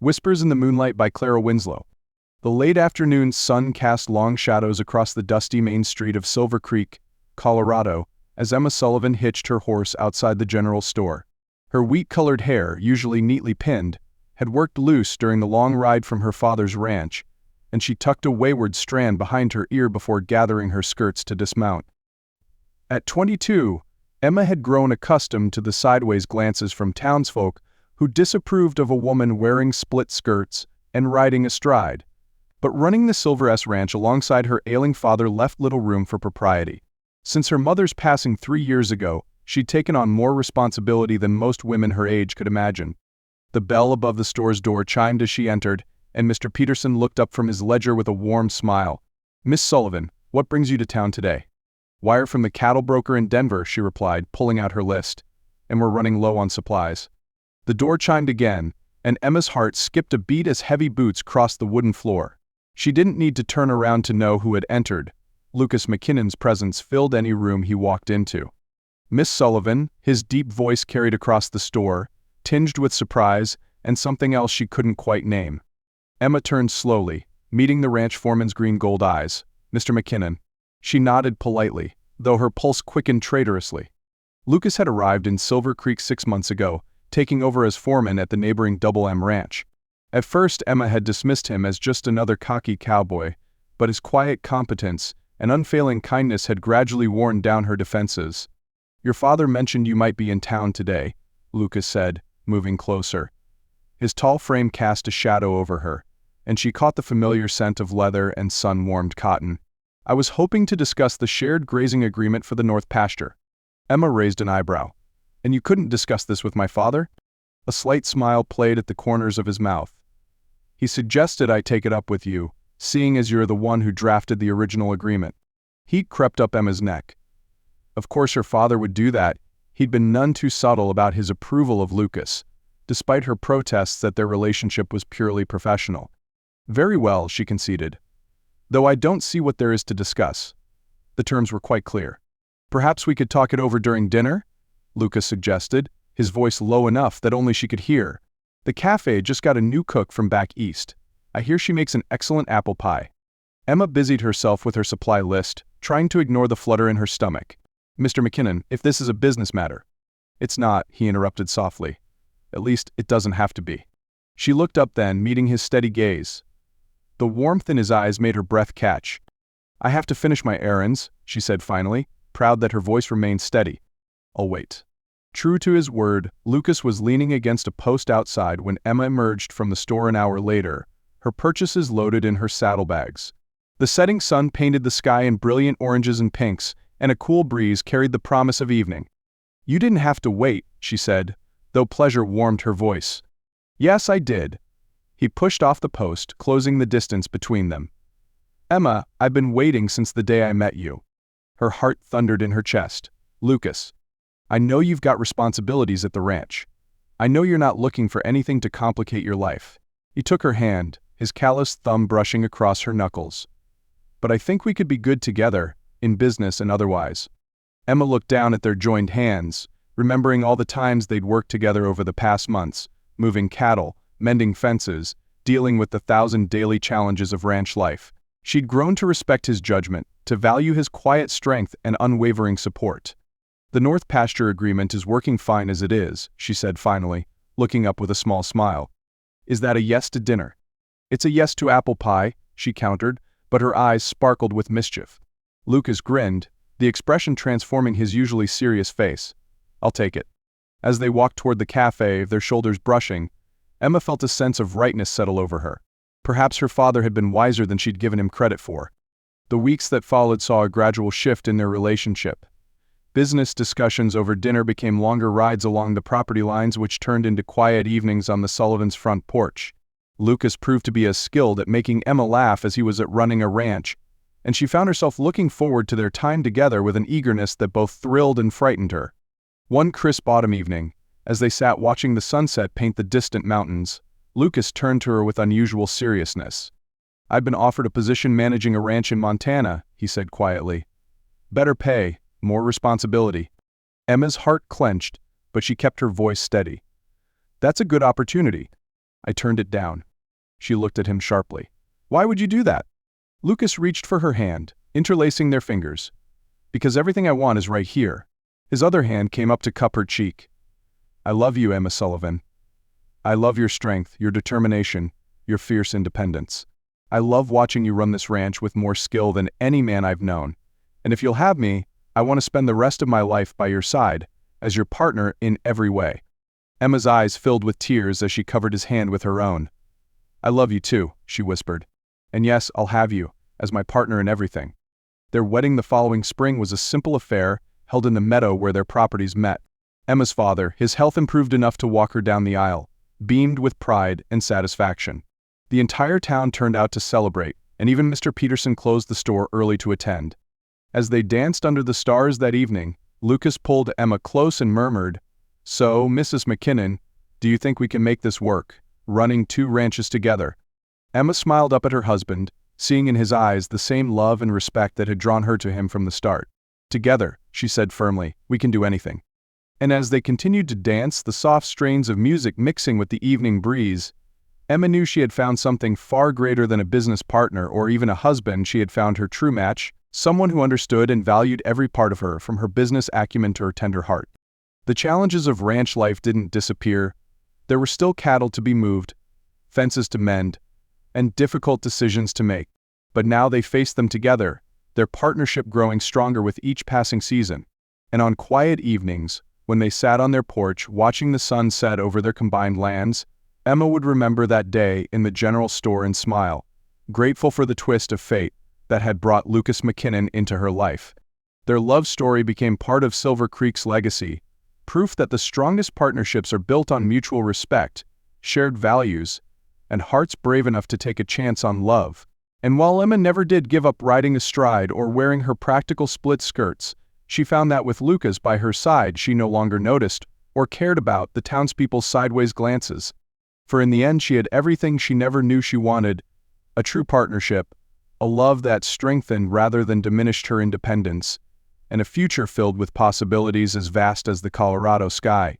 Whispers in the Moonlight by Clara Winslow. The late afternoon sun cast long shadows across the dusty main street of Silver Creek, Colorado, as Emma Sullivan hitched her horse outside the general store. Her wheat-colored hair, usually neatly pinned, had worked loose during the long ride from her father's ranch, and she tucked a wayward strand behind her ear before gathering her skirts to dismount. At 22, Emma had grown accustomed to the sideways glances from townsfolk who disapproved of a woman wearing split skirts and riding astride. But running the Silver S Ranch alongside her ailing father left little room for propriety. Since her mother's passing 3 years ago, she'd taken on more responsibility than most women her age could imagine. The bell above the store's door chimed as she entered, and Mr. Peterson looked up from his ledger with a warm smile. "Miss Sullivan, what brings you to town today?" "Wire from the cattle broker in Denver," she replied, pulling out her list. "And we're running low on supplies." The door chimed again, and Emma's heart skipped a beat as heavy boots crossed the wooden floor. She didn't need to turn around to know who had entered. Lucas McKinnon's presence filled any room he walked into. "Miss Sullivan," his deep voice carried across the store, tinged with surprise and something else she couldn't quite name. Emma turned slowly, meeting the ranch foreman's green-gold eyes. "Mr. McKinnon." She nodded politely, though her pulse quickened traitorously. Lucas had arrived in Silver Creek 6 months ago, taking over as foreman at the neighboring Double M Ranch. At first, Emma had dismissed him as just another cocky cowboy, but his quiet competence and unfailing kindness had gradually worn down her defenses. "Your father mentioned you might be in town today," Lucas said, moving closer. His tall frame cast a shadow over her, and she caught the familiar scent of leather and sun-warmed cotton. "I was hoping to discuss the shared grazing agreement for the North Pasture." Emma raised an eyebrow. "And you couldn't discuss this with my father?" A slight smile played at the corners of his mouth. "He suggested I take it up with you, seeing as you're the one who drafted the original agreement." Heat crept up Emma's neck. Of course her father would do that. He'd been none too subtle about his approval of Lucas, despite her protests that their relationship was purely professional. "Very well," she conceded. "Though I don't see what there is to discuss." The terms were quite clear. "Perhaps we could talk it over during dinner?" Lucas suggested, his voice low enough that only she could hear. "The cafe just got a new cook from back east. I hear she makes an excellent apple pie." Emma busied herself with her supply list, trying to ignore the flutter in her stomach. "Mr. McKinnon, if this is a business matter." "It's not," he interrupted softly. "At least, it doesn't have to be." She looked up then, meeting his steady gaze. The warmth in his eyes made her breath catch. "I have to finish my errands," she said finally, proud that her voice remained steady. "I'll wait." True to his word, Lucas was leaning against a post outside when Emma emerged from the store an hour later, her purchases loaded in her saddlebags. The setting sun painted the sky in brilliant oranges and pinks, and a cool breeze carried the promise of evening. "You didn't have to wait," she said, though pleasure warmed her voice. "Yes, I did." He pushed off the post, closing the distance between them. "Emma, I've been waiting since the day I met you." Her heart thundered in her chest. "Lucas, I know you've got responsibilities at the ranch. I know you're not looking for anything to complicate your life." He took her hand, his calloused thumb brushing across her knuckles. "But I think we could be good together, in business and otherwise." Emma looked down at their joined hands, remembering all the times they'd worked together over the past months, moving cattle, mending fences, dealing with the 1,000 daily challenges of ranch life. She'd grown to respect his judgment, to value his quiet strength and unwavering support. "The North Pasture agreement is working fine as it is," she said finally, looking up with a small smile. "Is that a yes to dinner?" "It's a yes to apple pie," she countered, but her eyes sparkled with mischief. Lucas grinned, the expression transforming his usually serious face. "I'll take it." As they walked toward the cafe, their shoulders brushing, Emma felt a sense of rightness settle over her. Perhaps her father had been wiser than she'd given him credit for. The weeks that followed saw a gradual shift in their relationship. Business discussions over dinner became longer rides along the property lines, which turned into quiet evenings on the Sullivans' front porch. Lucas proved to be as skilled at making Emma laugh as he was at running a ranch, and she found herself looking forward to their time together with an eagerness that both thrilled and frightened her. One crisp autumn evening, as they sat watching the sunset paint the distant mountains, Lucas turned to her with unusual seriousness. "I've been offered a position managing a ranch in Montana," he said quietly. "Better pay, more responsibility." Emma's heart clenched, but she kept her voice steady. "That's a good opportunity." I turned it down. She looked at him sharply. Why would you do that? Lucas reached for her hand, interlacing their fingers. Because everything I want is right here. His other hand came up to cup her cheek. I love you, Emma Sullivan. I love your strength, your determination, your fierce independence. I love watching you run this ranch with more skill than any man I've known. And if you'll have me, I want to spend the rest of my life by your side, as your partner in every way. Emma's eyes filled with tears as she covered his hand with her own. I love you too, she whispered. And yes, I'll have you, as my partner in everything. Their wedding the following spring was a simple affair held in the meadow where their properties met. Emma's father, his health improved enough to walk her down the aisle, beamed with pride and satisfaction. The entire town turned out to celebrate, and even Mr. Peterson closed the store early to attend. As they danced under the stars that evening, Lucas pulled Emma close and murmured, So, Mrs. McKinnon, do you think we can make this work, running 2 ranches together? Emma smiled up at her husband, seeing in his eyes the same love and respect that had drawn her to him from the start. Together, she said firmly, we can do anything. And as they continued to dance, the soft strains of music mixing with the evening breeze, Emma knew she had found something far greater than a business partner or even a husband. She had found her true match, someone who understood and valued every part of her, from her business acumen to her tender heart. The challenges of ranch life didn't disappear. There were still cattle to be moved, fences to mend, and difficult decisions to make. But now they faced them together, their partnership growing stronger with each passing season. And on quiet evenings, when they sat on their porch watching the sun set over their combined lands, Emma would remember that day in the general store and smile, grateful for the twist of fate that had brought Lucas McKinnon into her life. Their love story became part of Silver Creek's legacy, proof that the strongest partnerships are built on mutual respect, shared values, and hearts brave enough to take a chance on love. And while Emma never did give up riding astride or wearing her practical split skirts, she found that with Lucas by her side she no longer noticed or cared about the townspeople's sideways glances. For in the end she had everything she never knew she wanted, a true partnership, a love that strengthened rather than diminished her independence, and a future filled with possibilities as vast as the Colorado sky.